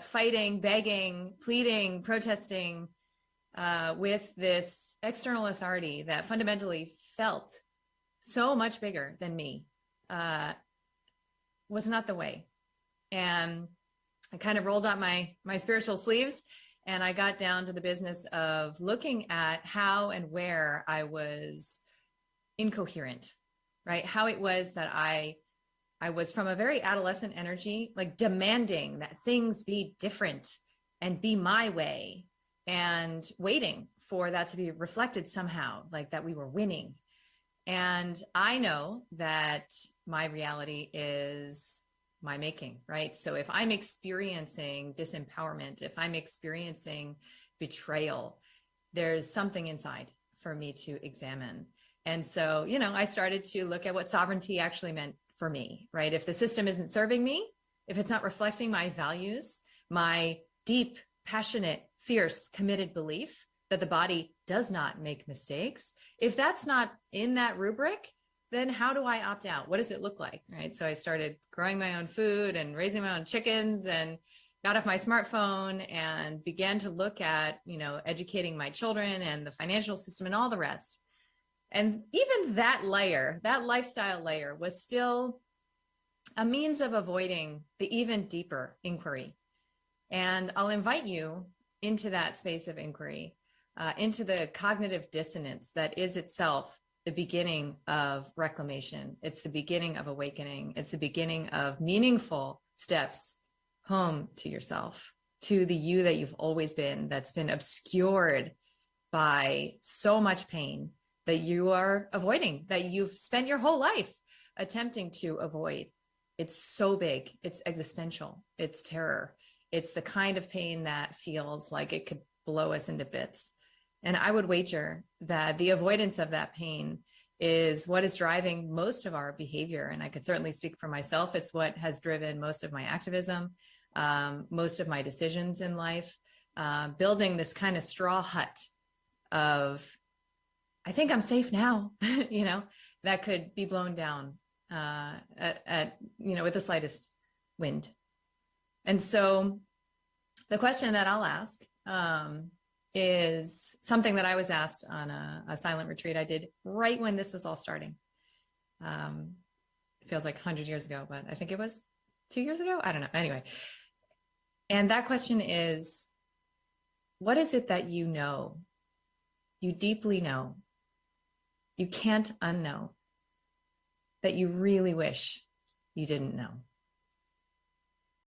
fighting, begging, pleading, protesting with this external authority that fundamentally felt so much bigger than me was not the way. And I kind of rolled up my spiritual sleeves, and I got down to the business of looking at how and where I was incoherent, right? How it was that I was from a very adolescent energy, like demanding that things be different and be my way, and waiting for that to be reflected somehow, like that we were winning. And I know that my reality is my making, right? So if I'm experiencing disempowerment, if I'm experiencing betrayal, there's something inside for me to examine. And so, you know, I started to look at what sovereignty actually meant for me, right? If the system isn't serving me, if it's not reflecting my values, my deep, passionate, fierce, committed belief that the body does not make mistakes, if that's not in that rubric, then how do I opt out? What does it look like, right? So I started growing my own food and raising my own chickens, and got off my smartphone and began to look at, you know, educating my children and the financial system and all the rest. And even that layer, that lifestyle layer, was still a means of avoiding the even deeper inquiry. And I'll invite you into that space of inquiry, into the cognitive dissonance that is itself the beginning of reclamation. It's the beginning of awakening. It's the beginning of meaningful steps home to yourself, to the you that you've always been, that's been obscured by so much pain that you are avoiding, that you've spent your whole life attempting to avoid. It's so big. It's existential. It's terror. It's the kind of pain that feels like it could blow us into bits. And I would wager that the avoidance of that pain is what is driving most of our behavior. And I could certainly speak for myself. It's what has driven most of my activism, most of my decisions in life, building this kind of straw hut of, I think I'm safe now, you know, that could be blown down you know, with the slightest wind. And so the question that I'll ask is something that I was asked on a silent retreat I did right when this was all starting. It feels like 100 years ago, but I think it was 2 years ago. I don't know. Anyway. And that question is, what is it that you know, you deeply know, you can't unknow, that you really wish you didn't know?